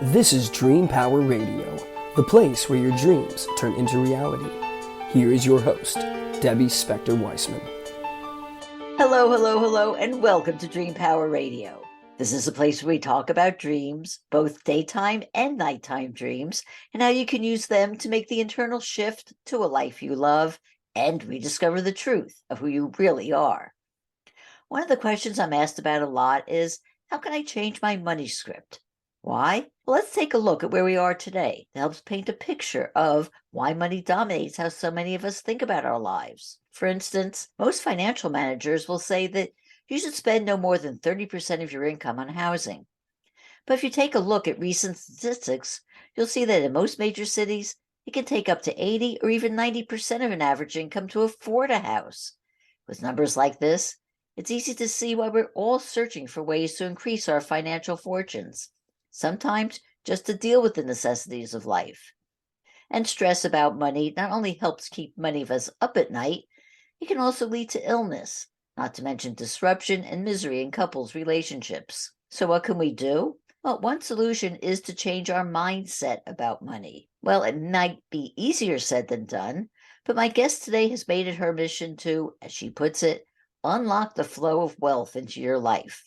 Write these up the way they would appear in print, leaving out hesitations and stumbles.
This is Dream Power Radio, the place where your dreams turn into reality. Here is your host, Debbie Spector-Weissman. Hello, hello, hello, and welcome to Dream Power Radio. This is a place where we talk about dreams, both daytime and nighttime dreams, and how you can use them to make the internal shift to a life you love and rediscover the truth of who you really are. One of the questions I'm asked about a lot is, how can I change my money script? Why? Well, let's take a look at where we are today. It helps paint a picture of why money dominates how so many of us think about our lives. For instance, most financial managers will say that you should spend no more than 30% of your income on housing. But if you take a look at recent statistics, you'll see that in most major cities, it can take up to 80 or even 90% of an average income to afford a house. With numbers like this, it's easy to see why we're all searching for ways to increase our financial fortunes, sometimes just to deal with the necessities of life. And stress about money not only helps keep many of us up at night, it can also lead to illness, not to mention disruption and misery in couples' relationships. So what can we do? Well, one solution is to change our mindset about money. Well, it might be easier said than done, but my guest today has made it her mission to, as she puts it, unlock the flow of wealth into your life.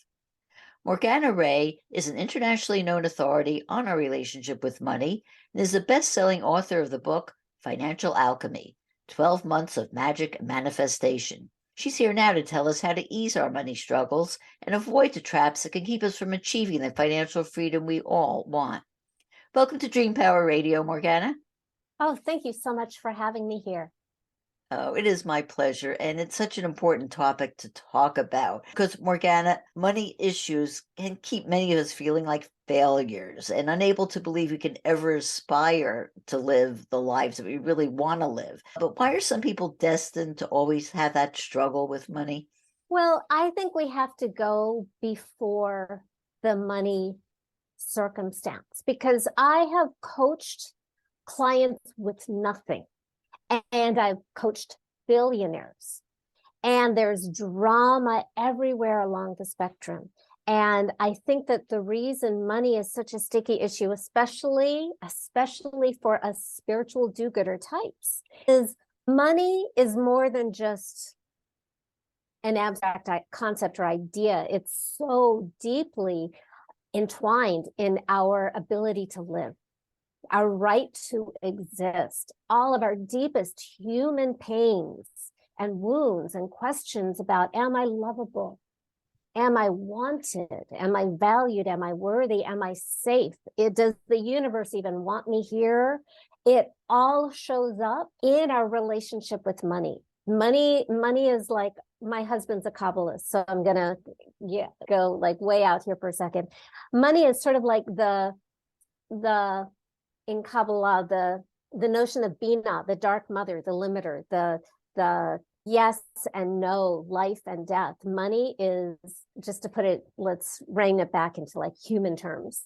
Morgana Rae is an internationally known authority on our relationship with money and is the best-selling author of the book Financial Alchemy, 12 Months of Magic and Manifestation. She's here now to tell us how to ease our money struggles and avoid the traps that can keep us from achieving the financial freedom we all want. Welcome to Dream Power Radio, Morgana. Oh, thank you so much for having me here. Oh, it is my pleasure, and it's such an important topic to talk about because, Morgana, money issues can keep many of us feeling like failures and unable to believe we can ever aspire to live the lives that we really want to live. But why are some people destined to always have that struggle with money? Well, I think we have to go before the money circumstance because I have coached clients with nothing. And I've coached billionaires, and there's drama everywhere along the spectrum. And I think that the reason money is such a sticky issue, especially for us spiritual do-gooder types, is money is more than just an abstract concept or idea. It's so deeply entwined in our ability to live, our right to exist, all of our deepest human pains and wounds and questions about, am I lovable? Am I wanted? Am I valued? Am I worthy? Am I safe? Does the universe even want me here? It all shows up in our relationship with money. Money is like, my husband's a Kabbalist, so I'm gonna go like way out here for a second. Money is sort of like the in Kabbalah, the notion of Bina, the dark mother, the limiter, the yes and no, life and death. Money is, just to put it, let's rein it back into like human terms.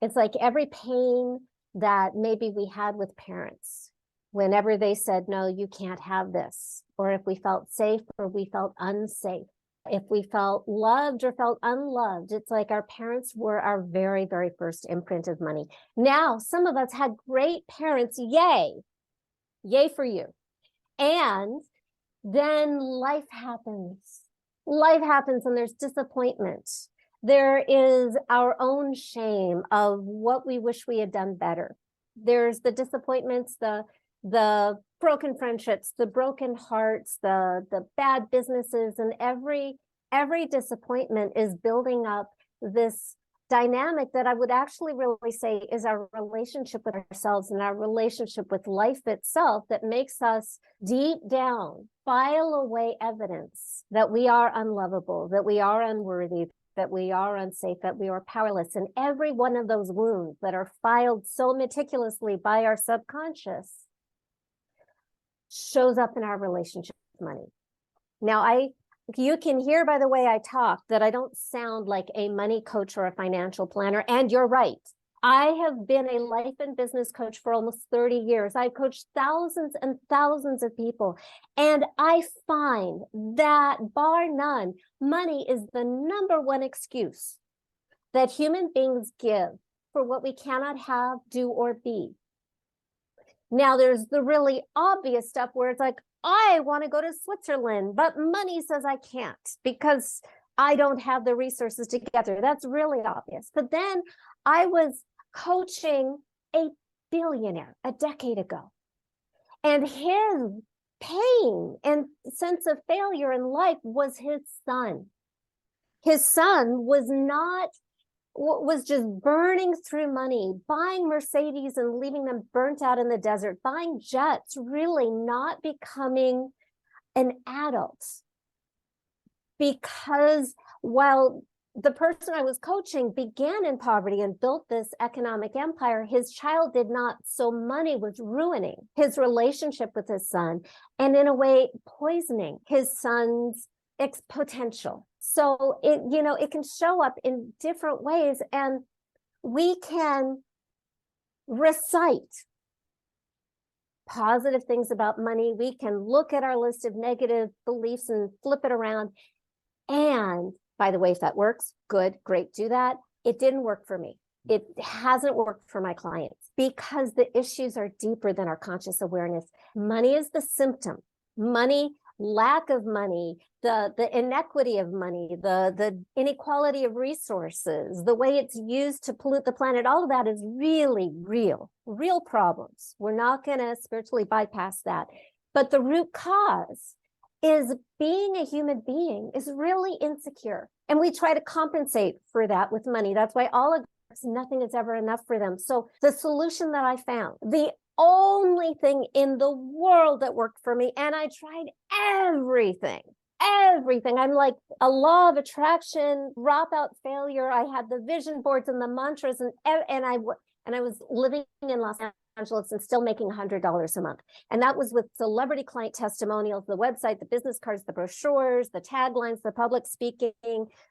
It's like every pain that maybe we had with parents, whenever they said, no, you can't have this, or if we felt safe or we felt unsafe. If we felt loved or felt unloved, it's like our parents were our very, very first imprint of money. Now, some of us had great parents, yay for you. And then life happens and there's disappointment. There is our own shame of what we wish we had done better. There's the disappointments, the broken friendships, the broken hearts, the bad businesses, and every disappointment is building up this dynamic that I would actually really say is our relationship with ourselves and our relationship with life itself that makes us deep down file away evidence that we are unlovable, that we are unworthy, that we are unsafe, that we are powerless. And every one of those wounds that are filed so meticulously by our subconscious shows up in our relationship with money. Now, you can hear by the way I talk that I don't sound like a money coach or a financial planner, and you're right. I have been a life and business coach for almost 30 years. I've coached thousands and thousands of people, and I find that, bar none, money is the number one excuse that human beings give for what we cannot have, do, or be. Now there's the really obvious stuff where it's like, I want to go to Switzerland, but money says I can't because I don't have the resources to get there. That's really obvious. But then I was coaching a billionaire a decade ago, and his pain and sense of failure in life was his son. His son was just burning through money, buying Mercedes and leaving them burnt out in the desert, buying jets, really not becoming an adult. Because while the person I was coaching began in poverty and built this economic empire, his child did not. So money was ruining his relationship with his son, and in a way poisoning his son's potential. So it can show up in different ways, and we can recite positive things about money. We can look at our list of negative beliefs and flip it around. And by the way, if that works, good, great, do that. It didn't work for me. It hasn't worked for my clients because the issues are deeper than our conscious awareness. Money is the symptom. Money, lack of money, the inequity of money, the inequality of resources, the way it's used to pollute the planet, all of that is really real problems. We're not going to spiritually bypass that. But the root cause is being a human being is really insecure. And we try to compensate for that with money. That's why nothing is ever enough for them. So the solution that I found, the only thing in the world that worked for me, and I tried everything. I'm like a law of attraction, dropout failure. I had the vision boards and the mantras, and I was living in Los Angeles and still making $100 a month. And that was with celebrity client testimonials, the website, the business cards, the brochures, the taglines, the public speaking,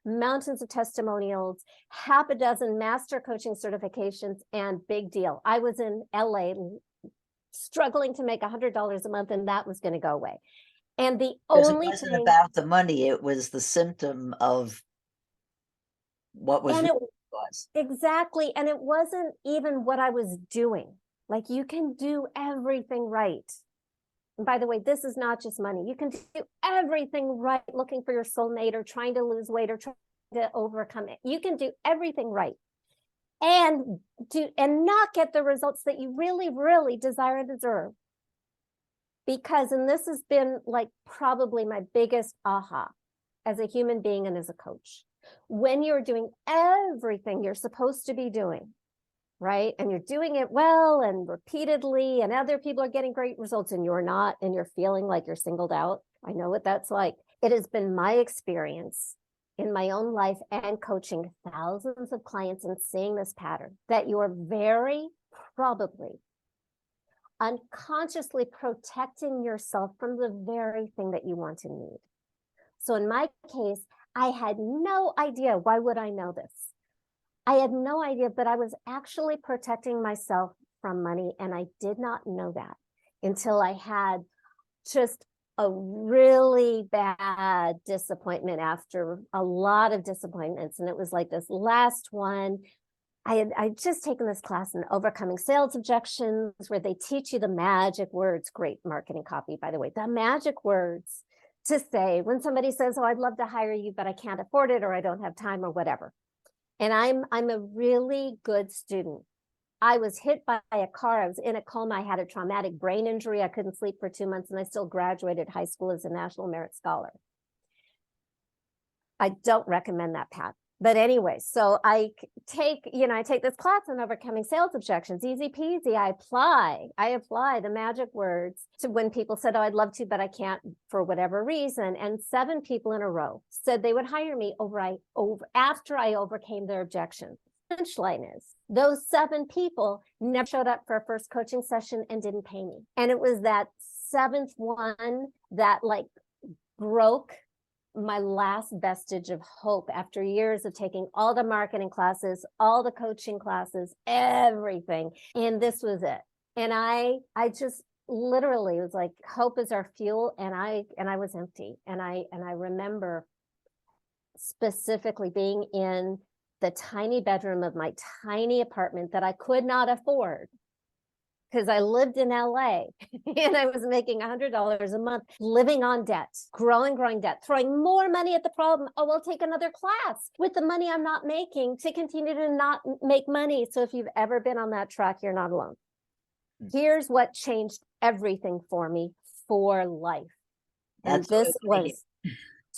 mountains of testimonials, half a dozen master coaching certifications, and big deal. I was in LA struggling to make $100 a month, and that was going to go away. And the only it wasn't thing about the money, it was the symptom of what was. Exactly. And it wasn't even what I was doing. Like, you can do everything right. And by the way, this is not just money. You can do everything right, looking for your soulmate or trying to lose weight or trying to overcome it. You can do everything right and not get the results that you really, really desire and deserve. Because, and this has been like probably my biggest aha as a human being and as a coach, when you're doing everything you're supposed to be doing, right? And you're doing it well and repeatedly, and other people are getting great results and you're not, and you're feeling like you're singled out. I know what that's like. It has been my experience in my own life and coaching thousands of clients and seeing this pattern, that you're very probably unconsciously protecting yourself from the very thing that you want to need. So in my case, I had no idea. Why would I know this? I had no idea, but I was actually protecting myself from money. And I did not know that until I had just a really bad disappointment after a lot of disappointments. And it was like this last one. I'd just taken this class in Overcoming Sales Objections, where they teach you the magic words. Great marketing copy, by the way. The magic words to say when somebody says, oh, I'd love to hire you, but I can't afford it, or I don't have time, or whatever. And I'm a really good student. I was hit by a car. I was in a coma. I had a traumatic brain injury. I couldn't sleep for 2 months, and I still graduated high school as a National Merit Scholar. I don't recommend that path. But anyway, so I take this class on Overcoming Sales Objections, easy peasy. I apply the magic words to when people said, oh, I'd love to, but I can't for whatever reason. And 7 people in a row said they would hire me after I overcame their objections. The punchline is those 7 people never showed up for a first coaching session and didn't pay me. And it was that 7th one that like broke my last vestige of hope after years of taking all the marketing classes, all the coaching classes, everything. And this was it. And I just literally was like, hope is our fuel. And I was empty. And I remember specifically being in the tiny bedroom of my tiny apartment that I could not afford because I lived in LA and I was making $100 a month, living on debt, growing debt, throwing more money at the problem. Oh, I'll take another class with the money I'm not making to continue to not make money. So if you've ever been on that track, you're not alone. Here's what changed everything for me for life. And this was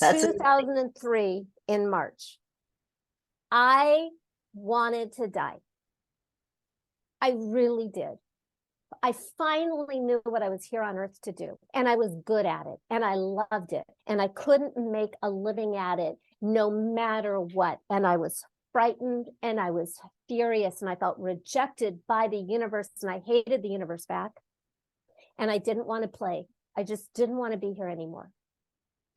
2003 in March. I wanted to die. I really did. I finally knew what I was here on earth to do, and I was good at it, and I loved it, and I couldn't make a living at it no matter what. And I was frightened, and I was furious, and I felt rejected by the universe, and I hated the universe back, and I didn't want to play. I just didn't want to be here anymore.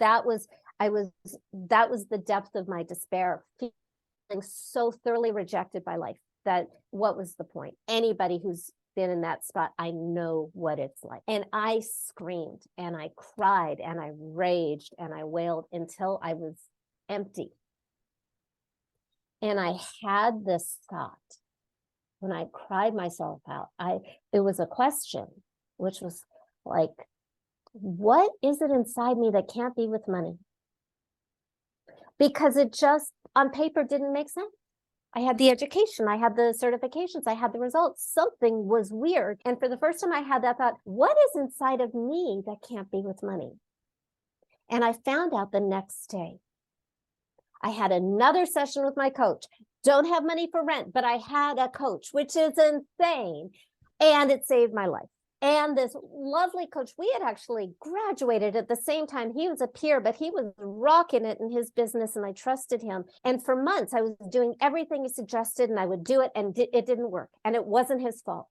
That was the depth of my despair, feeling so thoroughly rejected by life that what was the point? Anybody who's been in that spot, I know what it's like. And I screamed and I cried and I raged and I wailed until I was empty. And I had this thought when I cried myself out. It was a question, which was like, what is it inside me that can't be with money? Because it just on paper didn't make sense. I had the education, I had the certifications, I had the results. Something was weird. And for the first time I had that thought, what is inside of me that can't be with money? And I found out the next day. I had another session with my coach. Don't have money for rent, but I had a coach, which is insane. And it saved my life. And this lovely coach, we had actually graduated at the same time. He was a peer, but he was rocking it in his business, and I trusted him. And for months, I was doing everything he suggested, and I would do it, and it didn't work. And it wasn't his fault.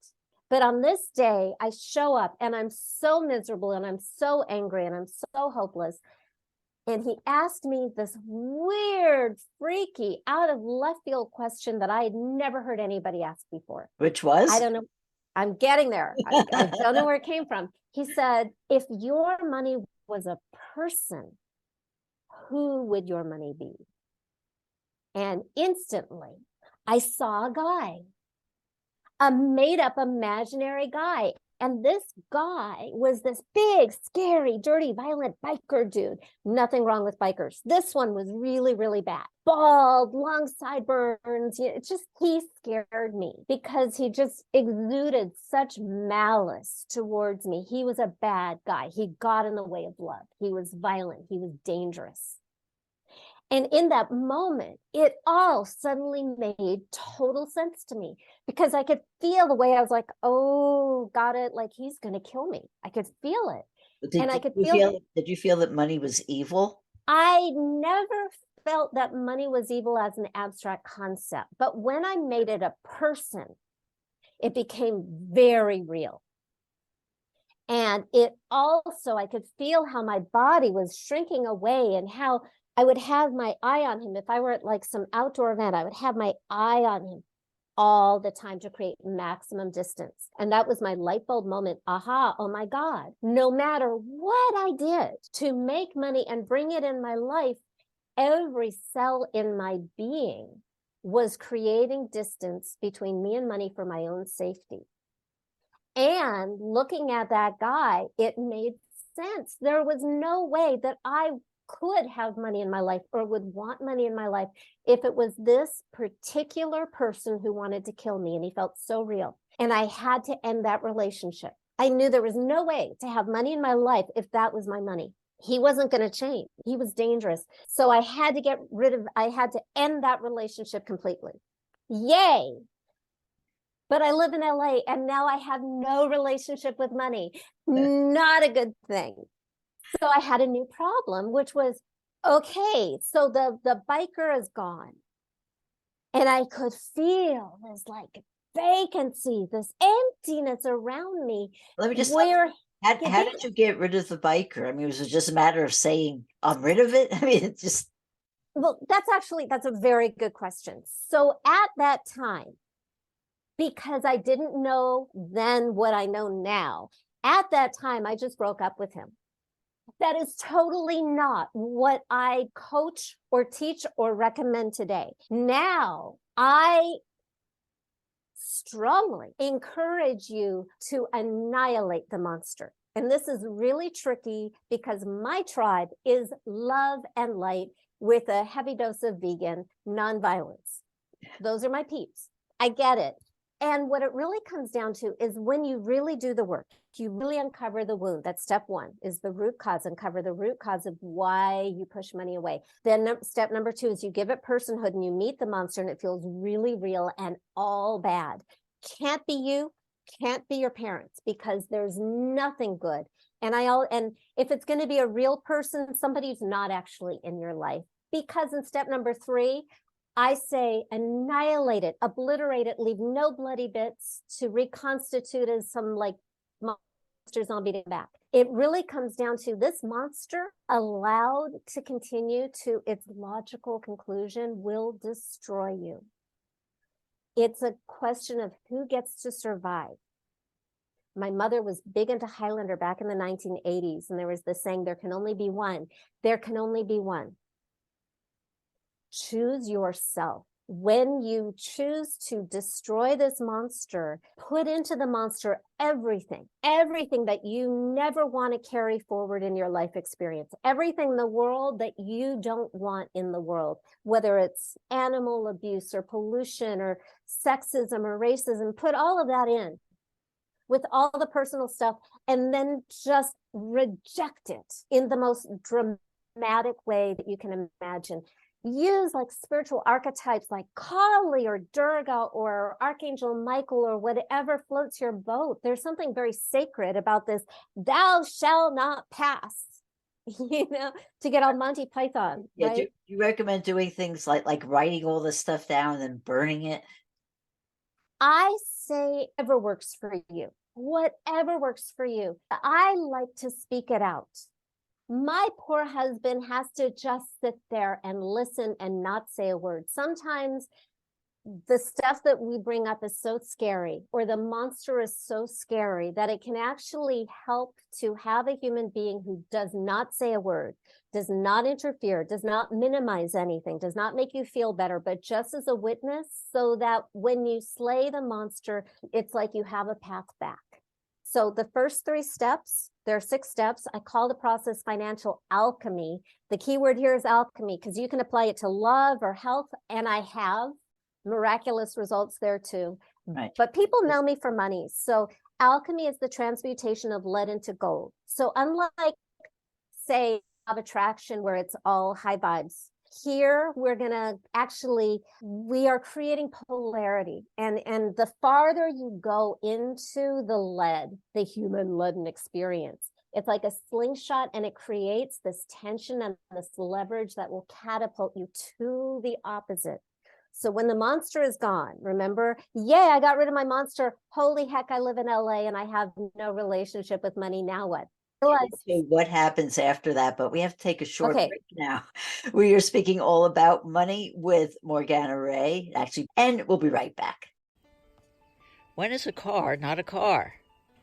But on this day, I show up, and I'm so miserable, and I'm so angry, and I'm so hopeless. And he asked me this weird, freaky, out of left field question that I had never heard anybody ask before. Which was? I don't know. I'm getting there. I don't know where it came from. He said, if your money was a person, who would your money be? And instantly, I saw a guy, a made-up imaginary guy. And this guy was this big, scary, dirty, violent biker dude. Nothing wrong with bikers. This one was really, really bad. Bald, long sideburns. It's just, he scared me because he just exuded such malice towards me. He was a bad guy. He got in the way of love. He was violent. He was dangerous. And in that moment, it all suddenly made total sense to me because I could feel the way I was like, oh, got it. Like he's going to kill me. I could feel it. Did you feel that money was evil? I never felt that money was evil as an abstract concept. But when I made it a person, it became very real. And it also, I could feel how my body was shrinking away and how I would have my eye on him. If I were at like some outdoor event, I would have my eye on him all the time to create maximum distance. And that was my light bulb moment. Aha, oh my God. No matter what I did to make money and bring it in my life, every cell in my being was creating distance between me and money for my own safety. And looking at that guy, it made sense. There was no way that I could have money in my life or would want money in my life if it was this particular person who wanted to kill me, and he felt so real. And I had to end that relationship. I knew there was no way to have money in my life if that was my money. He wasn't going to change. He was dangerous. So I had to end that relationship completely. Yay. But I live in LA and now I have no relationship with money. Not a good thing. So I had a new problem, which was, okay, so the biker is gone. And I could feel this like vacancy, this emptiness around me. Let me just how did you get rid of the biker? I mean, was it just a matter of saying, I'm rid of it? I mean, it just... Well, that's a very good question. So at that time, because I didn't know then what I know now, at that time, I just broke up with him. That is totally not what I coach or teach or recommend today. Now, I strongly encourage you to annihilate the monster. And this is really tricky because my tribe is love and light with a heavy dose of vegan nonviolence. Those are my peeps. I get it. And what it really comes down to is when you really do the work, you really uncover the wound. That's step one, is the root cause, uncover the root cause of why you push money away. Then step number two is you give it personhood and you meet the monster and it feels really real and all bad. Can't be you, can't be your parents, because there's nothing good. And if it's going to be a real person, somebody who's not actually in your life. Because in step number three, I say annihilate it, obliterate it, leave no bloody bits to reconstitute as some like monster zombie back. It really comes down to this monster allowed to continue to its logical conclusion will destroy you. It's a question of who gets to survive. My mother was big into Highlander back in the 1980s, and there was this saying, there can only be one. There can only be one. Choose yourself. When you choose to destroy this monster, put into the monster everything that you never want to carry forward in your life experience, everything in the world that you don't want in the world, whether it's animal abuse or pollution or sexism or racism, put all of that in with all the personal stuff, and then just reject it in the most dramatic way that you can imagine. Use like spiritual archetypes like Kali or Durga or Archangel Michael or whatever floats your boat. There's something very sacred about this, thou shall not pass, to get on Monty Python. Yeah, right? do you recommend doing things like writing all this stuff down and then burning it? I say whatever works for you, whatever works for you. I like to speak it out. My poor husband has to just sit there and listen and not say a word. Sometimes the stuff that we bring up is so scary, or the monster is so scary, that it can actually help to have a human being who does not say a word, does not interfere, does not minimize anything, does not make you feel better, but just as a witness, so that when you slay the monster, it's like you have a path back. So the first 3 steps, there are 6 steps. I call the process financial alchemy. The key word here is alchemy, because you can apply it to love or health, and I have miraculous results there too. Right. But people know me for money. So alchemy is the transmutation of lead into gold. So unlike, say, of attraction where it's all high vibes, here we're gonna we are creating polarity, and the farther you go into the lead, the human leaden experience, it's like a slingshot, and it creates this tension and this leverage that will catapult you to the opposite. So when the monster is gone, remember, yay, I got rid of my monster. Holy heck, I live in LA and I have no relationship with money. Now what? Okay, what happens after that? But we have to take a short break now. We are speaking all about money with Morgana Rae, actually, and we'll be right back. When is a car not a car?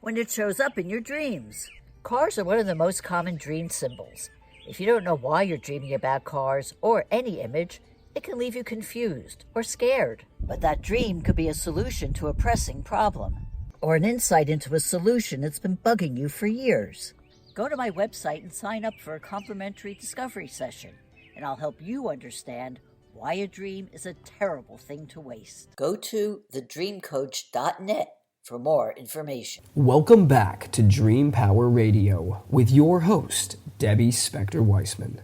When it shows up in your dreams. Cars are one of the most common dream symbols. If you don't know why you're dreaming about cars or any image, it can leave you confused or scared. But that dream could be a solution to a pressing problem, or an insight into a solution that's been bugging you for years. Go to my website and sign up for a complimentary discovery session, and I'll help you understand why a dream is a terrible thing to waste. Go to thedreamcoach.net for more information. Welcome back to Dream Power Radio with your host, Debbie Spector-Weissman.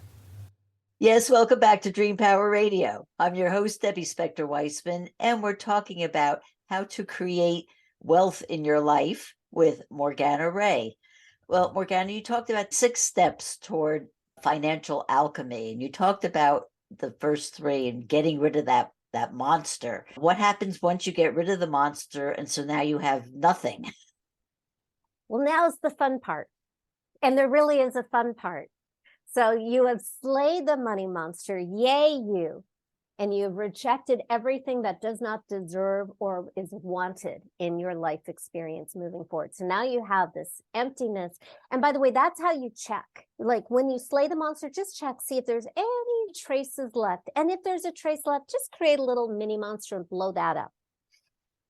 Yes, welcome back to Dream Power Radio. I'm your host, Debbie Spector-Weissman, and we're talking about how to create wealth in your life with Morgana Rae. Well, Morgana, you talked about 6 steps toward financial alchemy, and you talked about the first 3 and getting rid of that monster. What happens once you get rid of the monster, and so now you have nothing? Well, now's the fun part. And there really is a fun part. So you have slayed the money monster, yay you. and you've rejected everything that does not deserve or is wanted in your life experience moving forward. So now you have this emptiness. And by the way, that's how you check. Like when you slay the monster, just check, see if there's any traces left. And if there's a trace left, just create a little mini monster and blow that up.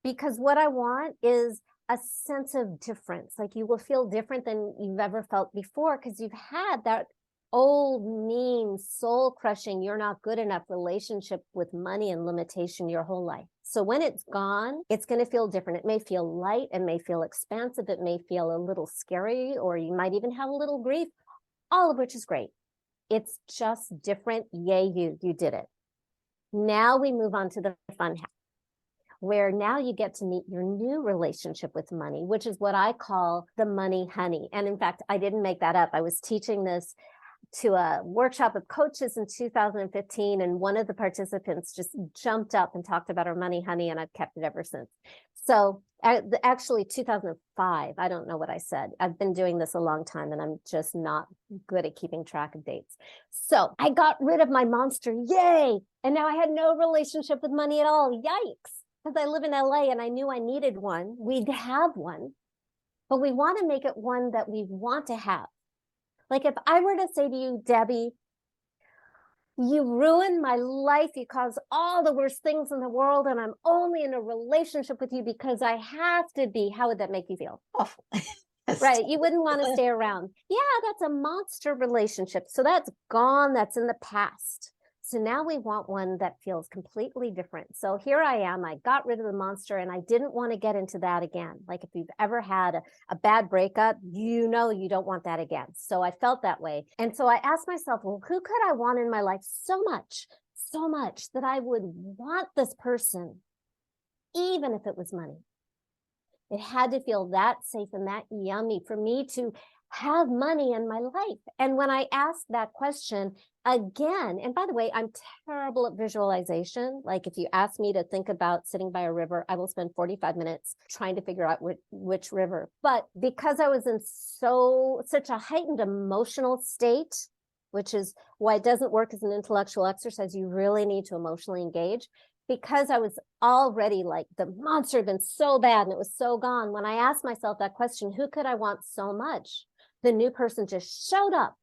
Because what I want is a sense of difference. Like you will feel different than you've ever felt before because you've had that old, mean, soul crushing, you're not good enough relationship with money and limitation your whole life. So when it's gone, it's going to feel different. It may feel light, it may feel expansive, it may feel a little scary, or you might even have a little grief, all of which is great. It's just different. Yay, you did it. Now we move on to the fun half, where now you get to meet your new relationship with money, which is what I call the money honey. And in fact, I didn't make that up. I was teaching this to a workshop of coaches in 2015, and one of the participants just jumped up and talked about our money honey, and I've kept it ever since. So actually 2005, I don't know what I said. I've been doing this a long time and I'm just not good at keeping track of dates. So I got rid of my monster, yay! And now I had no relationship with money at all, yikes! Because I live in LA and I knew I needed one. We'd have one, but we want to make it one that we want to have. Like if I were to say to you, Debbie, you ruined my life, you caused all the worst things in the world, and I'm only in a relationship with you because I have to be, how would that make you feel? Awful. Right, you wouldn't want to stay around. Yeah, that's a monster relationship. So that's gone, that's in the past. So now we want one that feels completely different. So here I am, I got rid of the monster and I didn't want to get into that again. Like if you've ever had a bad breakup, you know you don't want that again. So I felt that way. And so I asked myself, well, who could I want in my life so much that I would want this person, even if it was money? It had to feel that safe and that yummy for me to have money in my life. And when I asked that question again, and by the way, I'm terrible at visualization. Like if you ask me to think about sitting by a river, I will spend 45 minutes trying to figure out which river. But because I was in such a heightened emotional state, which is why it doesn't work as an intellectual exercise, you really need to emotionally engage. Because I was already like, the monster had been so bad and it was so gone. When I asked myself that question, who could I want so much? The new person just showed up,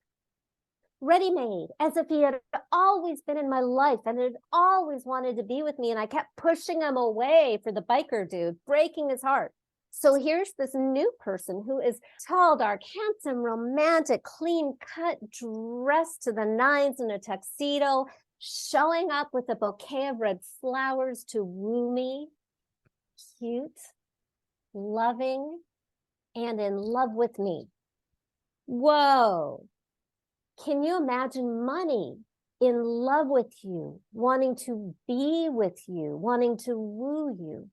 ready-made, as if he had always been in my life and had always wanted to be with me. And I kept pushing him away for the biker dude, breaking his heart. So here's this new person who is tall, dark, handsome, romantic, clean-cut, dressed to the nines in a tuxedo, showing up with a bouquet of red flowers to woo me, cute, loving, and in love with me. Whoa. Can you imagine money in love with you, wanting to be with you, wanting to woo you?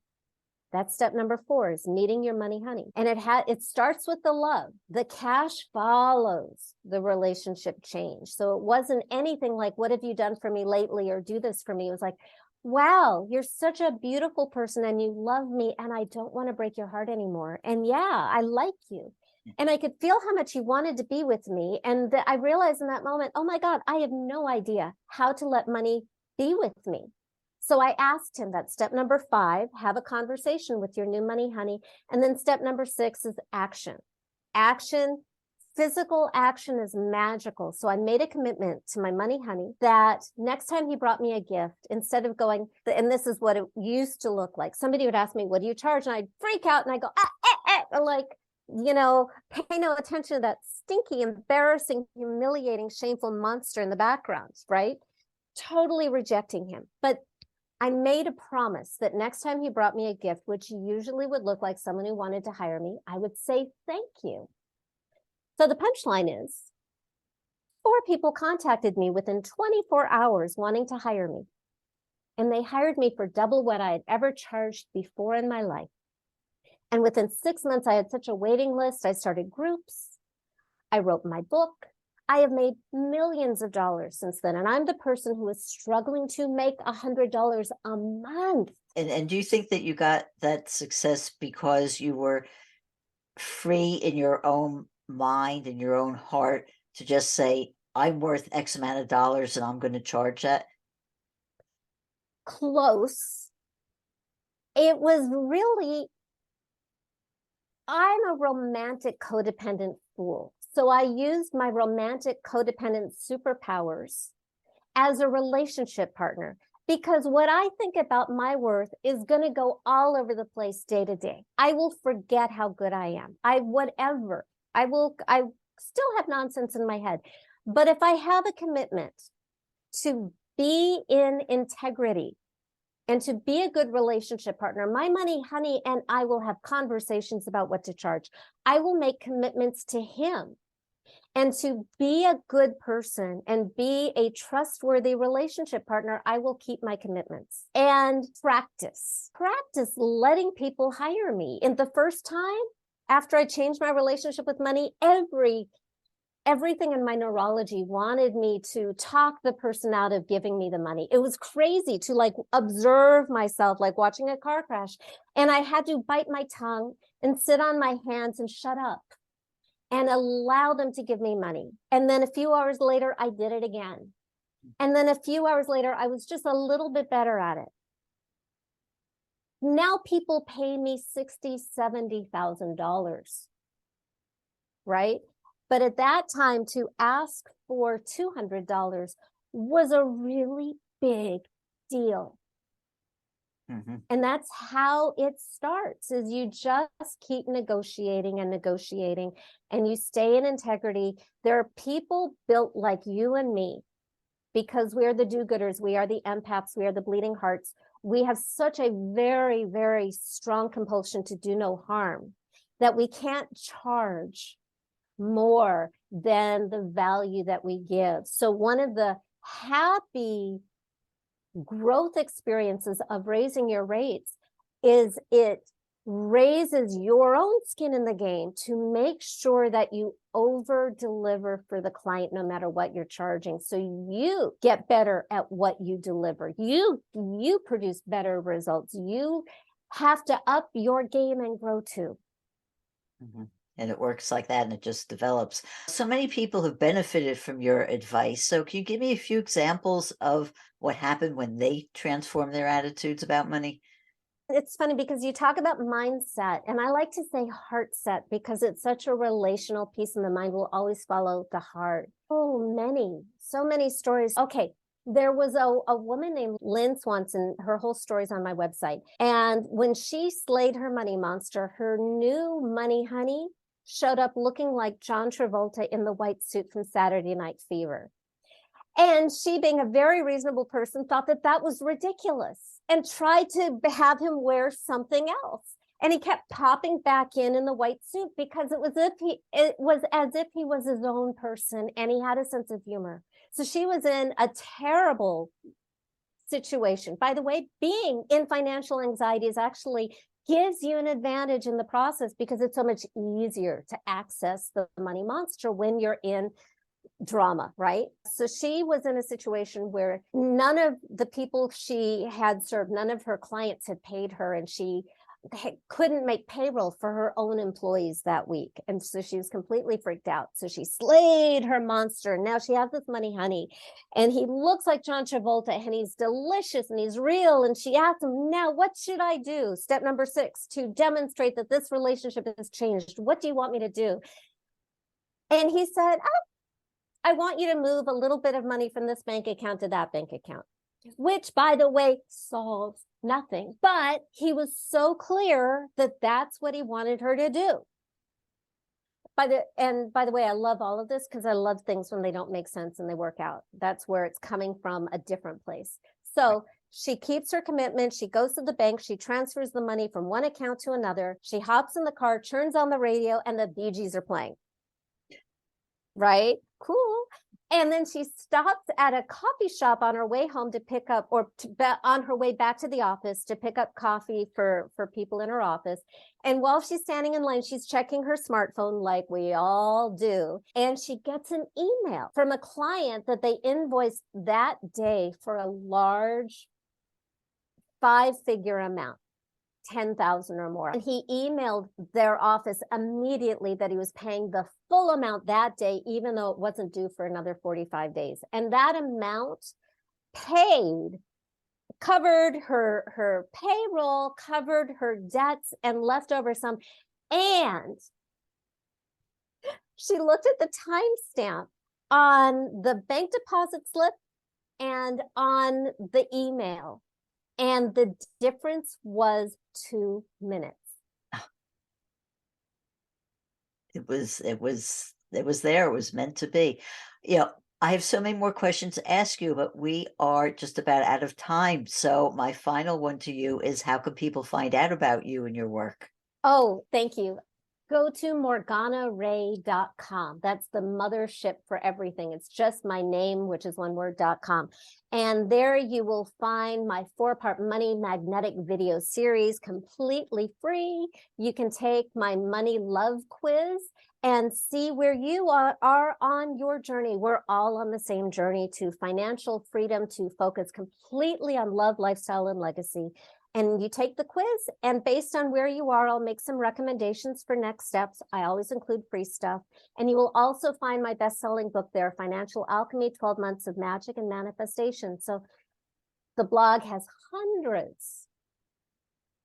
That's step number 4, is meeting your money honey. And it starts with the love. The cash follows the relationship change. So it wasn't anything like, what have you done for me lately, or do this for me? It was like, wow, you're such a beautiful person and you love me and I don't want to break your heart anymore. And yeah, I like you. And I could feel how much you wanted to be with me. And I realized in that moment, oh my God, I have no idea how to let money be with me. So I asked him that step number 5, have a conversation with your new money honey. And then step number 6 is action. Action, physical action is magical. So I made a commitment to my money honey that next time he brought me a gift, instead of going, and this is what it used to look like. Somebody would ask me, what do you charge? And I'd freak out and I go, like, pay no attention to that stinky, embarrassing, humiliating, shameful monster in the background, right? Totally rejecting him. But I made a promise that next time he brought me a gift, which usually would look like someone who wanted to hire me, I would say thank you. So the punchline is 4 people contacted me within 24 hours wanting to hire me. And they hired me for double what I had ever charged before in my life. And within 6 months, I had such a waiting list. I started groups. I wrote my book. I have made millions of dollars since then. And I'm the person who is struggling to make $100 a month. And do you think that you got that success because you were free in your own mind and your own heart to just say, I'm worth X amount of dollars and I'm going to charge that? close. It was really, I'm a romantic codependent fool. So I used my romantic codependent superpowers as a relationship partner, because what I think about my worth is going to go all over the place day to day. I will forget how good I am. I still have nonsense in my head. But if I have a commitment to be in integrity and to be a good relationship partner, my money, honey, and I will have conversations about what to charge. I will make commitments to him. And to be a good person and be a trustworthy relationship partner, I will keep my commitments and practice letting people hire me. In the first time, after I changed my relationship with money, everything in my neurology wanted me to talk the person out of giving me the money. It was crazy to like observe myself, like watching a car crash. And I had to bite my tongue and sit on my hands and shut up and allow them to give me money. And then a few hours later, I did it again. And then a few hours later, I was just a little bit better at it. Now people pay me $60,000, $70,000, right? But at that time, to ask for $200 was a really big deal. Mm-hmm. And that's how it starts, is you just keep negotiating and negotiating, and you stay in integrity. There are people built like you and me, because we're the do-gooders, we are the empaths, we are the bleeding hearts. We have such a very, very strong compulsion to do no harm that we can't charge more than the value that we give. So one of the happy growth experiences of raising your rates is it raises your own skin in the game to make sure that you over deliver for the client no matter what you're charging, so you get better at what you deliver. You produce better results. You have to up your game and grow too. Mm-hmm. And it works like that, and it just develops. So many people have benefited from your advice. So can you give me a few examples of what happened when they transform their attitudes about money? It's funny because you talk about mindset, and I like to say heart set, because it's such a relational piece, and the mind will always follow the heart. So many stories. Okay. There was a woman named Lynn Swanson. Her whole story's on my website. And when she slayed her money monster, her new money honey showed up looking like John Travolta in the white suit from Saturday Night Fever. And she, being a very reasonable person, thought that that was ridiculous and tried to have him wear something else. And he kept popping back in the white suit because it was as if he was his own person, and he had a sense of humor. So she was in a terrible situation. By the way, being in financial anxiety is actually gives you an advantage in the process, because it's so much easier to access the money monster when you're in drama, right? So she was in a situation where none of the people she had served, none of her clients had paid her, and she couldn't make payroll for her own employees that week. And so she was completely freaked out. So she slayed her monster. Now she has this money honey, and he looks like John Travolta, and he's delicious and he's real. And she asked him, now what should I do? Step number 6, to demonstrate that this relationship has changed. What do you want me to do? And he said, I want you to move a little bit of money from this bank account to that bank account, which, by the way, solves nothing. But he was so clear that that's what he wanted her to do. By the way, I love all of this, because I love things when they don't make sense and they work out. That's where it's coming from, a different place. So she keeps her commitment. She goes to the bank. She transfers the money from one account to another. She hops in the car, turns on the radio, and the Bee Gees are playing. Right? Cool. And then she stops at a coffee shop on her way home to pick up, on her way back to the office to pick up coffee for people in her office. And while she's standing in line, she's checking her smartphone like we all do. And she gets an email from a client that they invoiced that day for a large 5-figure amount. 10,000 or more. And he emailed their office immediately that he was paying the full amount that day, even though it wasn't due for another 45 days. And that amount paid covered her payroll, covered her debts, and left over some. And she looked at the timestamp on the bank deposit slip and on the email, and the difference was 2 minutes. It was there. It was meant to be. I have so many more questions to ask you, but we are just about out of time. So my final one to you is, how can people find out about you and your work? Oh, thank you. Go to morganarae.com. That's the mothership for everything. It's just my name, which is one word.com. And there you will find my 4-part money magnetic video series completely free. You can take my money love quiz and see where you are on your journey. We're all on the same journey to financial freedom, to focus completely on love, lifestyle, and legacy. And you take the quiz, and based on where you are, I'll make some recommendations for next steps. I always include free stuff. And you will also find my best-selling book there, Financial Alchemy, 12 Months of Magic and Manifestation. So the blog has hundreds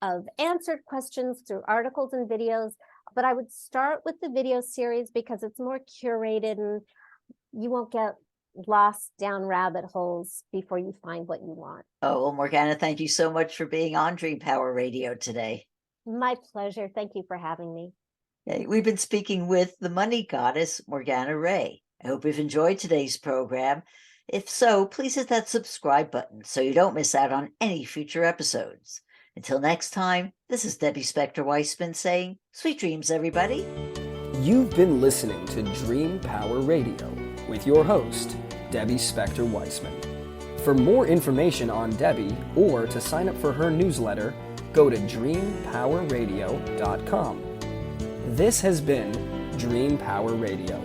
of answered questions through articles and videos, but I would start with the video series because it's more curated and you won't get lost down rabbit holes before you find what you want. Oh, well, Morgana, thank you so much for being on Dream Power Radio today. My pleasure. Thank you for having me. We've been speaking with the money goddess, Morgana Rae. I hope you've enjoyed today's program. If so, please hit that subscribe button so you don't miss out on any future episodes. Until next time, this is Debbie Spector-Weissman saying, sweet dreams, everybody. You've been listening to Dream Power Radio with your host, Debbie Spector-Weissman. For more information on Debbie or to sign up for her newsletter, go to dreampowerradio.com. This has been Dream Power Radio.